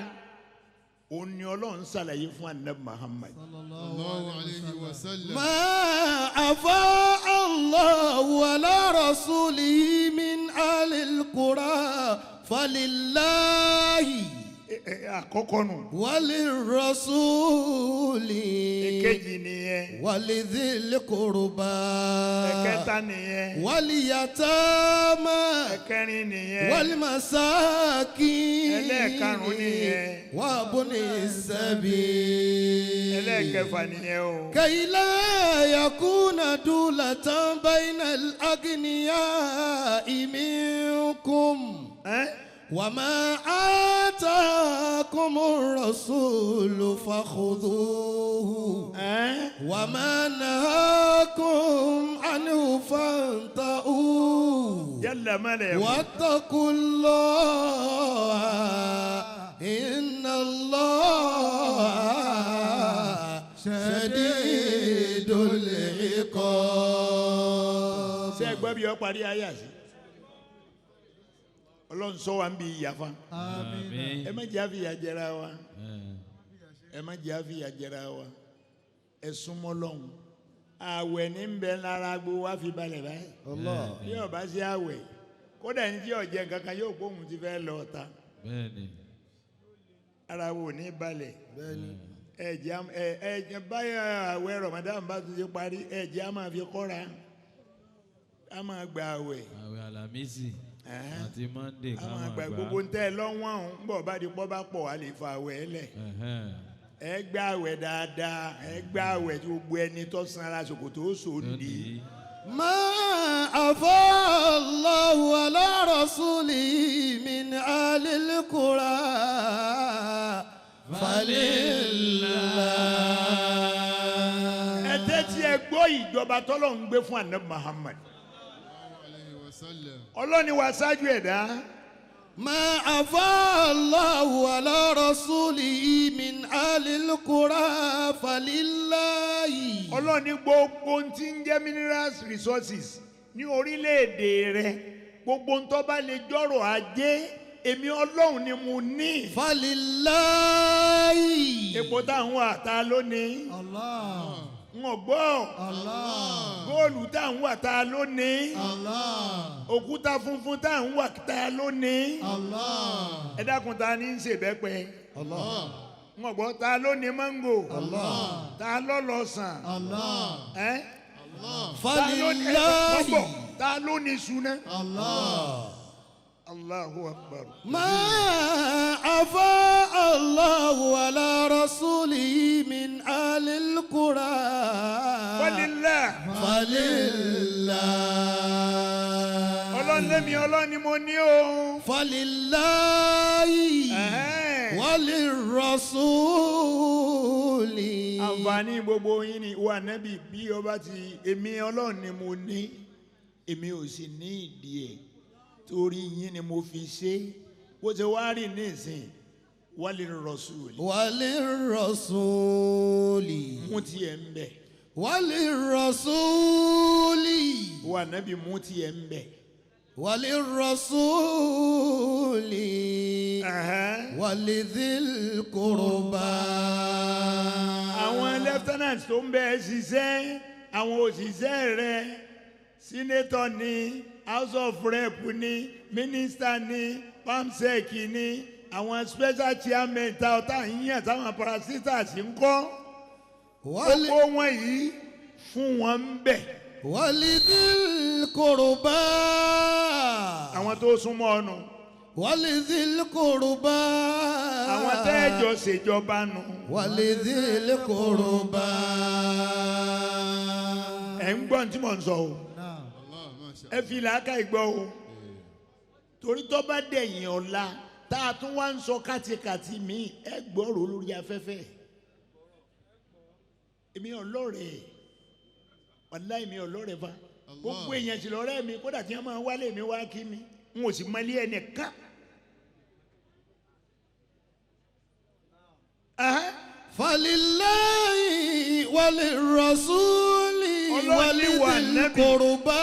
òun ni ọlọ́run ṣàlàyé fún Ànábì Muhammad. sallallahu alayhi wa sallam. ما أفاء الله على رسوله من أهل القرى فلله àkọ́kọ́ nù. وللرسول èkejì nìyẹn. ولذي القربى ẹ̀kẹta nìyẹn. واليتامى ẹ̀kẹrin nìyẹn. والمساكين ẹlẹ́ẹ̀karùn-ún nìyẹn. وابن السبيل ẹlẹ́ẹ̀kẹfà nìyẹn o. كي لا يكون دولة بين الأغنياء منكم. وما آتاكم الرسول فخذوه وما نهاكم عنه فانتهوا yálà mẹ́lẹ̀ ẹ̀kọ́. واتقوا الله إن الله شديد العقاب. ṣé ẹ gbọ́ bí ọ parí ayé àṣì ọlọ́run sọ wa ń bi ìyàfa àmín. ẹ má jẹ́ àfìyà jẹra wa ẹ má jẹ́ àfìyà jẹra wa ẹ súnmọ́ lọ́hùn àwẹ̀ ní ń bẹ lára gbogbo wa fi balẹ̀ báyìí Allah. bí ó bá sí àwẹ̀ kódà ní tí ọ̀jẹ̀ kankan yóò kó òun ti fẹ́ lọ ta bẹ́ẹ̀ni. ara wo ní balẹ̀ Bẹ́ẹ̀ni. ẹ̀jẹ̀ báyà àwẹ̀ Ramadan bá tún ti parí ẹ̀jẹ̀ á máa fi kọ́ra á máa gba àwẹ̀ àwẹ̀ alamisi àti mande á máa gba gbogbo ń tẹ́ ẹ lọ́wọ́n ọ̀hún ń bọ̀ bá di pọ́ bá pọ̀ á lè fa àwẹ̀ ẹ lẹ̀ ẹ gbà àwẹ̀ dáadáa ẹ gbà àwẹ̀ tí gbogbo ẹni tó sanra ṣòkòtò ó sòdì. ما أفاء الله على رسوله من أهل القرى فلله. ẹ tẹ́tí ẹ gbọ́ ìjọba tọ́lọ̀ ń gbé fún Ànábì Muhammad ọlọ́ni wa ṣáájú ẹ̀dá. ما أفاء الله على رسوله من أهل القرى فلله. ọlọ́ni gbogbo ń ti ń jẹ́ minerals resources ní orílẹ̀-èdè rẹ gbogbo ń tó bá lè jọ̀rọ̀ ajé èmi ọlọ́run ni mo ní. فلله. epo táwọn wà ta lónìí. Allah. n ò gbọ́. Allah. góòlù táwọn wà ta lónìí. Allah. òkúta funfun táwọn wà ta lónìí. Allah. ẹ dákun ta ní í ṣèbẹ́pẹ. Allah. n ò gbọ́ ta ló ní máńgò. Allah. ta ló lọ́sàn. Allah. ta ló ní فلله. ta ta ló ní súná. Allah. Allahu akbar. ما أفاء الله على رسوله من أهل القرى Walillah. Ọlọ́run lẹ́mi Ọlọ́run ni mo ní o. فلله وللرسول. Àǹfààní gbogbo yín ni wà nábì bí ọba ti èmi Ọlọ́run ni mo ní èmi ò sì ní ìdí ẹ̀ torí yín ni mo fi ṣe bó ṣe wá rí nísìn walirrasul. وللرسول. mú tiẹ̀ ń bẹ̀. وللرسول. wà nábì mú tiẹ̀ ń bẹ̀. وللرسول ولذي القربى. àwọn lieutenant tó ń bẹ ṣiṣẹ́ àwọn òṣìṣẹ́ rẹ̀ senator ni house of rep ni minister ni pamsec ni àwọn special chairman ta ọ̀tá yíyan táwọn parasitas ń kọ́ gbogbo wọn yìí fún wọn ń bẹ̀. ولذي القربى. àwọn tó súnmọ́ ọ̀nà. ولذي القربى. àwọn tẹ́jọ́ ṣèjọba nù. ولذي القربى. ẹ̀ ń gbọ́n tí mò ń sọ o ẹ fi làákà ìgbọ́ o torí tó bá dẹ̀yìn ọ̀la tá a tún wá ń sọ kátikàti mi ẹ gbọ́rọ̀ lórí afẹ́fẹ́ èmi ọlọ́rẹ̀ wàláì mi ọlọ́rẹ̀ fa gbogbo èèyàn sì lọ́rẹ́ mi kódà tí wọ́n máa wálé mi wá kí mi n ò sì mọlé ẹnìkan. فلله وللرسول ولذي القربى.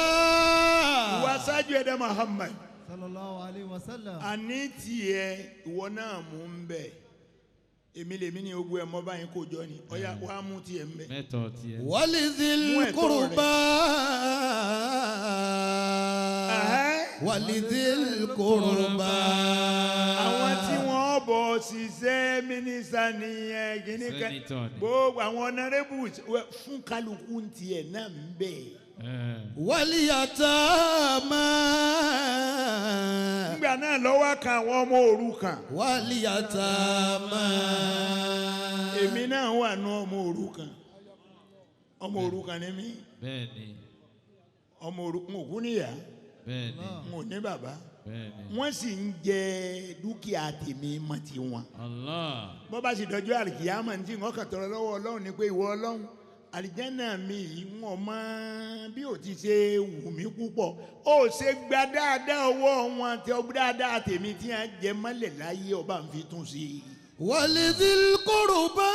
ìwà sáájú ẹ̀dá Muhammad sallallahu alayhi wa sallam. àní tiẹ̀ ìwọ náà mú ń bẹ̀ èmi lèmi ní ogun ẹ̀ mọ́ báyìí kò jọ ni ọ̀ya wàá mú tiẹ̀ ń bẹ̀. mẹ́tọ̀ tiẹ̀. ولذي القربى. ولذي القربى. àwọn tí wọ́n bọ̀ ṣiṣẹ́ mínísítà nìyẹn gíníkan Senator ni. gbogbo àwọn honourables fún kálukú tiẹ̀ náà ń bẹ̀. واليتامى. nígbà náà lọ́wọ́ kan àwọn ọmọ òrukàn. واليتامى. èmi náà wà ní ọmọ òrukàn ni mí bẹ́ẹ̀ni ọmọ òrukàn òkú níyà bẹ́ẹ̀ni n ò ní bàbá bẹ́ẹ̀ni. wọ́n sì ń jẹ dúkìá tèmi mọ́ tiwọn. Allah. bọ́ bá sì dọ́jú àlìkìyámà ní tí wọ́n kàn tọrọ lọ́wọ́ Ọlọ́run ni pé ìwọ Ọlọ́run àlìjánà mi yìí wọ́n mọ bí ò ti ṣe wù mí púpọ̀ ó ṣe gba dáadáa ọwọ́ wọn tẹ ọ dáadáa tèmi tí wọ́n jẹ mọ́lẹ̀ láyé ọba ń fi tún sí i. ولذي القربى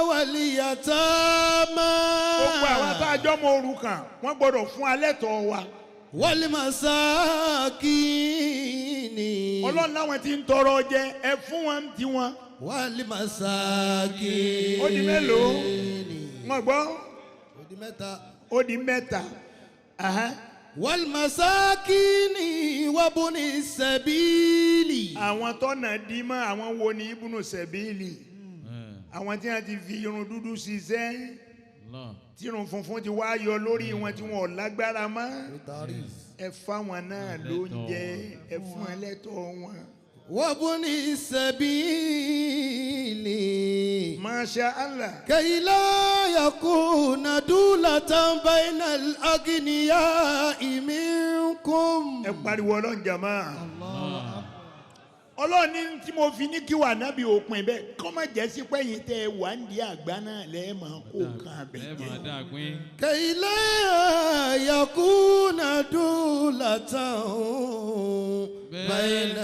واليتامى. gbogbo àwọn tá a jọ mọ òrukàn wọ́n gbọ́dọ̀ fún alẹ́ tọ́ wa. والمساكين. Ọlọ́run láwọn tí ń tọrọ jẹ ẹ fún wọn tiwọn. والمساكين. ó di mélòó wọ́n gbọ́ ó di mẹ́ta. ó di mẹ́ta. والمساكين وابن السبيل. àwọn tọ́nà dímọ̀ àwọn wo ni ibùnú sẹ̀bíìlì àwọn tí wọ́n ti fi irun dúdú ṣiṣẹ́ Allah. tí irun funfun ti wá yọ lórí wọn tí wọn ò lágbára mọ́ ẹ fáwọn náà lóúnjẹ ẹ fún ẹlẹ́tọ̀ọ́ wọn. وابن السبيل. Masha Allah. كي لا يكون دولة بين الأغنياء منكم. ẹ pariwo Ọlọ́run jàmá. Ọlọ́run ní tí mo fi ní kí wà nábì òpin bẹ́ẹ̀ kọ́ má jẹ́ sí pẹ́yìn tẹ́ ẹ wà ń di àgbá náà lẹ́ẹ̀ máa kó kan abẹ́ ẹ máa jẹ́. dàgbín. كي لا يكون دولة بين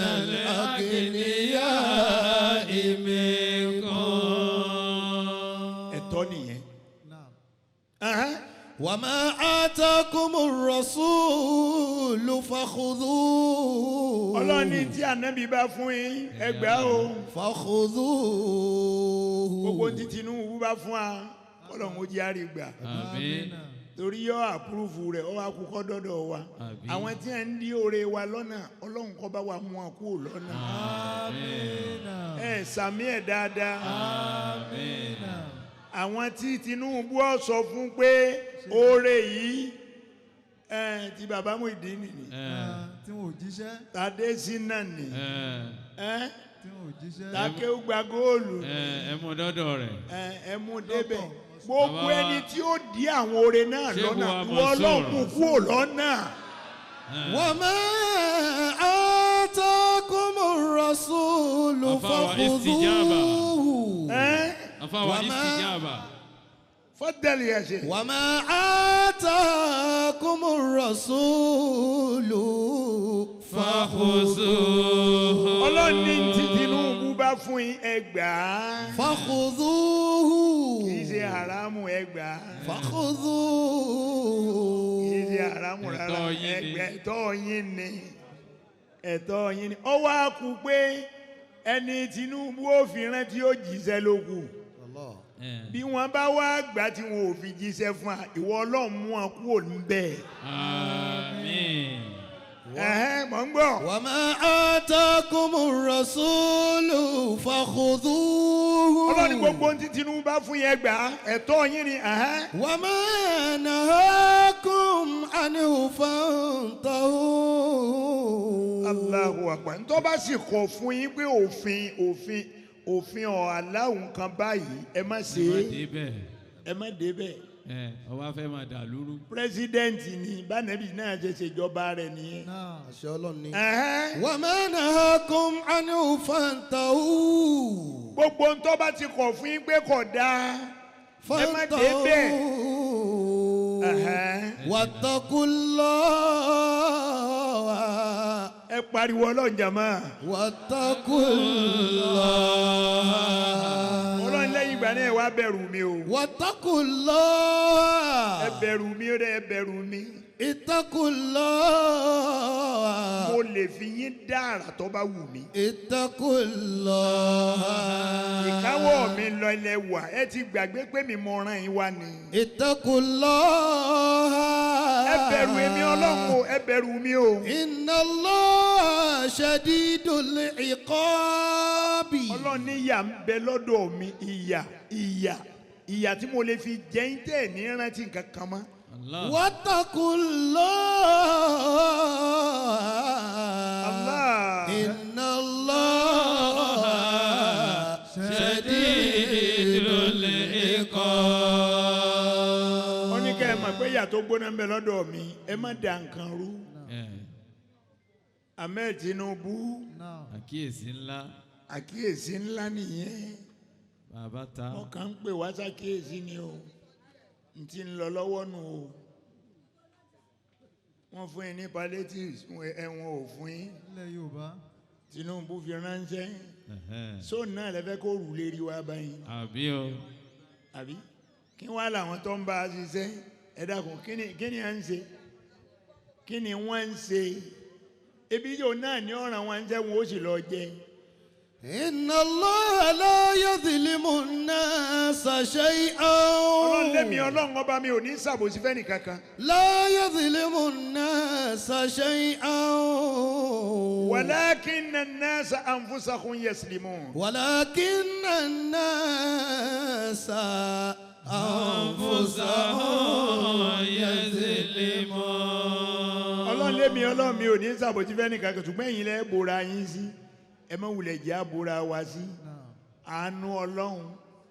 الأغنياء منكم. ẹ̀tọ́ nìyẹn. وما آتاكم الرسول فخذوه. Ọlọ́run ní tí ànábì bá fún yín ẹ gbà o. فخذوه. gbogbo tí Tinubu bá fún wa Ọlọ́run ó jẹ́ àrígbà àmín. torí yọ àpúrúfù rẹ̀ ọ wá kúkọ́ dọ́dọ̀ wa. Àmín. àwọn tí a ń dí oore wa lọ́nà Ọlọ́run kó bá wa mú wọn kúrò lọ́nà. ẹ sàmí ẹ̀ dáadáa. àmín. àwọn tí Tinubu ọ sọ fún pé oore yìí ti bàbá Muyideen ni tí wọn ò jíṣẹ́. tàdé sínà ni tí wọn ò jíṣẹ́. takéwù gba góòlù ẹ mú dọ́dọ̀ rẹ̀. ẹ mú débẹ̀ gbogbo ẹni tí ó di àwọn oore náà lọ́nà ìwọ ọlọ́run kúrò lọ́nà. وما آتاكم الرسول فخذوه afáwa istijaba. فضل يا شيخ. وما آتاكم الرسول فخذوه. ọlọ́run ní tí Tinubu bá fún yín ẹ gbà á. فخذوه kì í ṣe haramu ẹ gbà á. فخذوه kì í ṣe haramu rárá Ẹ̀tọ́ yín ni. ẹ̀tọ́ yín ni ẹ̀tọ́ yín ni. ó wá kú pé ẹni Tinubu ó fi rántí ó jíṣẹ́ ló kù. bí wọ́n bá wá gbà tí wọn ò fi jíṣẹ́ fún wa ìwọ ọlọ́run mú wọn kúrò níbẹ̀. àmín. mọ̀ ń gbọ́. وما آتاكم الرسول فخذوه ọlọ́run ní gbogbo ohun tí Tinubu bá fún yẹn gbà á ẹ̀tọ́ yín ni. وما نهاكم عنه فانتهوا. Allahu Akbar. ntọ́ bá sì kọ̀ fún yín pé òfin aláwùn kan báyìí ẹ má ṣe ẹ má débẹ̀. ọba fẹ́ máa dà lúrú. pírẹsidẹ́ǹtì ni bánẹ́bí náà ṣe ṣèjọba rẹ̀ nìyẹn. àṣẹ Ọlọ́run ni. وما نهاكم عنه فانتهوا. gbogbo ntọ́ bá ti kọ̀ fún yín pé kò dáa ẹ má débẹ̀. واتقوا الله. ẹ pariwo Ọlọ́run jàmá. واتقوا الله. Ọlọ́run lẹ́yìn ìgbà náà ẹ wá bẹ̀rù mi o. واتقوا الله. ẹ bẹ̀rù mi ó dẹ̀ ẹ bẹ̀rù mi. اتقوا الله. mo lè fi yín dá àrà tó bá wù mí. اتقوا الله. ìkáwọ́ mi lọ ilẹ̀ wà ẹ ti gbàgbé pé mi mọ ọ̀ràn yín wá ni. اتقوا الله. ẹ bẹ̀rù èmi Ọlọ́run o ẹ bẹ̀rù mi o. إن الله شديد العقاب. Ọlọ́run ní ìyà ń bẹ lọ́dọ̀ mi ìyà tí mo lè fi jẹ́ ń tẹ̀ ní rántí nǹkan kan mọ́. واتقوا الله. Allah. إن الله شديد العقاب. ó ní ká ẹ mọ̀ pé ìyà tó gbóná ń bẹ lọ́dọ̀ mi ẹ má da nǹkan rú. Ahmed Tinubu àkíyèsí ńlá. àkíyèsí ńlá nìyẹn. bàbá ta. wọ́n kàn ń pè wá sákíyèsí ni o n ti ń lọ lọ́wọ́ nù o. wọ́n fún yín ní palliatives ẹ̀wọ̀n ò fún yín. ilẹ̀ Yorùbá. Tinubu fi ránṣẹ́ sóun náà lẹ́fẹ́ kó rù lérí wá báyìí. àbí o. àbí kí wọ́n làwọn tó ń bá a ṣiṣẹ́ ẹ dákun kí ni à ń ṣe kí ni wọ́n ń ṣe ebi yóò náà ní ọ̀ràn wọn ń jẹ́ wọn ó sì lọ jẹ. إن الله لا يظلم الناس شيئا. Ọlọ́run lẹ́mi Ọlọ́run ọba mi ò ní ṣàbòsí fẹ́ni kankan. لا يظلم الناس شيئا. ولكن الناس أنفسهم يظلمون. ولكن الناس أنفسهم يظلمون. Ọlọ́run lẹ́mi Ọlọ́run mi ò ní ṣàbòsí fẹ́ni kankan ṣùgbọ́n ẹ̀yin lẹ́ bora yín sí ẹ má wulẹ̀ jẹ́ àbúrà wá sí. àánú Ọlọ́run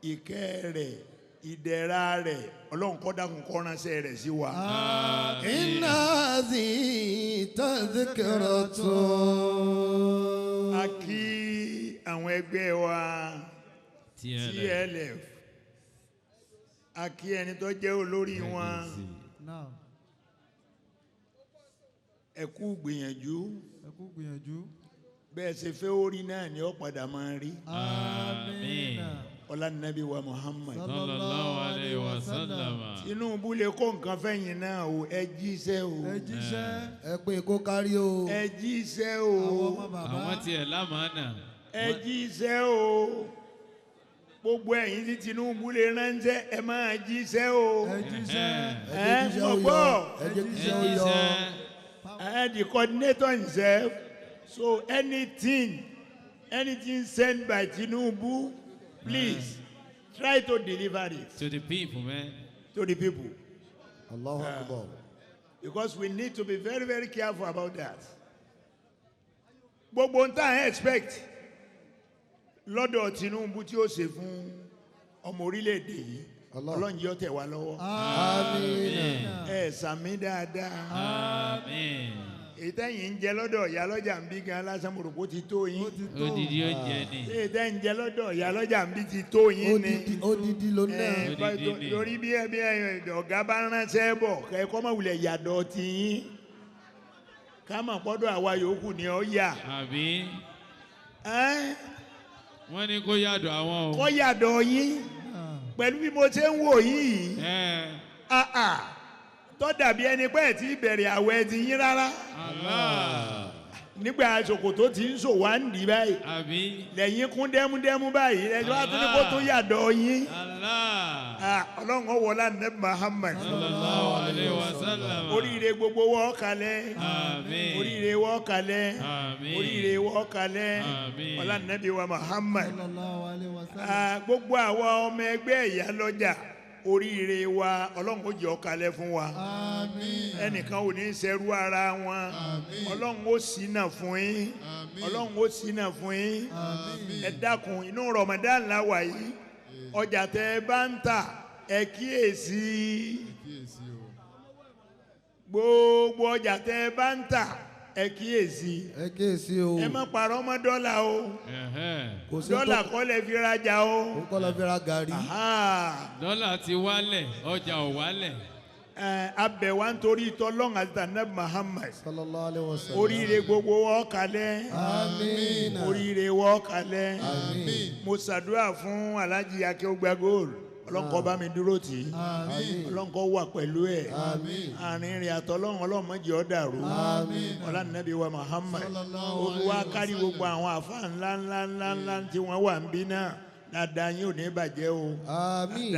ìkẹ́ rẹ̀ ìdẹ̀ra rẹ̀ Ọlọ́run kó dákun kó ránṣẹ́ rẹ̀ sí wa. إن هذه تذكرة. a kí àwọn ẹgbẹ́ wa TLF a kí ẹni tó jẹ́ olórí wọn ẹ kú gbìyànjú bẹ́ẹ̀ ṣe fẹ́ orí náà ni ó padà máa rí. àmín. ọlá nàbí wa Muhammad sallallahu alayhi wa sallam. Tinubu lè kó nǹkan fẹ́yìn náà o ẹ jíṣẹ́ o. ẹ pé kó kárí o. ẹ jíṣẹ́ o. àwọn tiẹ̀ lámàánà. ẹ jíṣẹ́ o. gbogbo ẹ̀yin tí Tinubu lè ránṣẹ́ ẹ máa jíṣẹ́ o. ẹ jíṣẹ́. ẹ mọ̀ gbọ́. ẹ jẹ́ kí iṣẹ́ ó yọ. The coordinator himself. So anything sent by Tinubu, please try to deliver it to the people, man. to the people. Allahu Akbar. because we need to be very, very careful about that. Gbogbo n ta expect lọ́dọ̀ Tinubu tí ó ṣe fún ọmọ orílẹ̀-èdè yìí Ọlọ́run yóò tẹ̀ wá lọ́wọ́. Àmín. Ẹ sàmì dáadáa. Àmín. Ìtẹ̀yìn ń jẹ lọ́dọ̀ ìyá lọ́jà ń bí gan lásán mo rò pé ó ti tó yín. Odidi ó jẹ ni. Ìtẹ̀yìn ń jẹ lọ́dọ̀ ìyá lọ́jà ń bí ti tó yín ni. Odidi ló náà. Lórí bí ọ̀gá bá ránṣẹ́ bọ̀ kẹ́kọ́ mọ̀ wulẹ̀ yàdọ̀ ti yín. Ká mọ̀ pọ́dọ̀ àwa yòókù ni ó yà. Àbí. Wọ́n ní kó yàdọ̀ àwọn o. Kó yàdọ̀ yín. Pẹ̀lú bí mo ṣe ń wò yìí. Tó dàbí ẹni pé ẹ̀ tí bẹ̀rẹ̀ àwẹ̀ ti yín rárá. Allah. Nígbà ṣòkòtò tí ń ṣò wá ń dì báyìí. Àbí. Lẹ́yìn kún dẹ́múdẹ́mú báyìí ẹjọ́ àtúndí kó tó yàdọ̀ yín. Allah. Ọlọ́run ó wọlá Ànábì Muhammad. Sallallahu alaihi wasallam. Oríire gbogbo wọ́ kalẹ̀. Àmín. Oríire wọ́ kalẹ̀. Àmín. Oríire wọ́ kalẹ̀. Àmín. Ọlá Ànábì wa Muhammad. Sallallahu alaihi wasallam. Gbogbo àwọn ọmọ ẹgbẹ́ ìyá lọ́jà oríire wa Ọlọ́run ó jẹ́ ó kalẹ̀ fún wa. Àmín. Ẹnìkan ò ní ṣẹrú ara wọn. Ọlọ́run ó ṣínà fún yín. Ọlọ́run ó ṣínà fún yín. Ẹ dákun inú Ramadan la wà yìí ọjà tẹ́ ẹ bá ń tà ẹ kíyèsí gbogbo ọjà tẹ́ ẹ bá ń tà ẹ kíyèsí Ẹ kíyèsí o. ẹ má parọ́ mọ́ dọ́là o Kò sí dọ́là kọ́ lẹ fi rajà o. Ó kọ́ lọ fi ra gàrí. Dọ́là ti wálẹ̀, ọjà ò wálẹ̀. Abẹ̀ wa nítorí tọ́lọ́run àti Ànábì Muhammad. Sallallahu alaihi wasallam. Oríire gbogbo wọ́ kalẹ̀. Àmín. Oríire wọ́ kalẹ̀. Àmín. Mo ṣàdúrà fún Alhaji Akeugba Gold. Ọlọ́run kó bá mi dúró tì í. Àmín. Ọlọ́run kó wà pẹ̀lú ẹ̀. Àmín. Àárín rẹ̀ àtọ́lọ́run Ọlọ́run má jẹ́ ó dàrú. Àmín. Ọlá Ànábì wa Muhammad. Sallallahu Olúwa kárí gbogbo àwọn àfáà ńlá tí wọ́n wà ń bí náà. Dáadáa yín ò ní bàjẹ́ o. Àmín.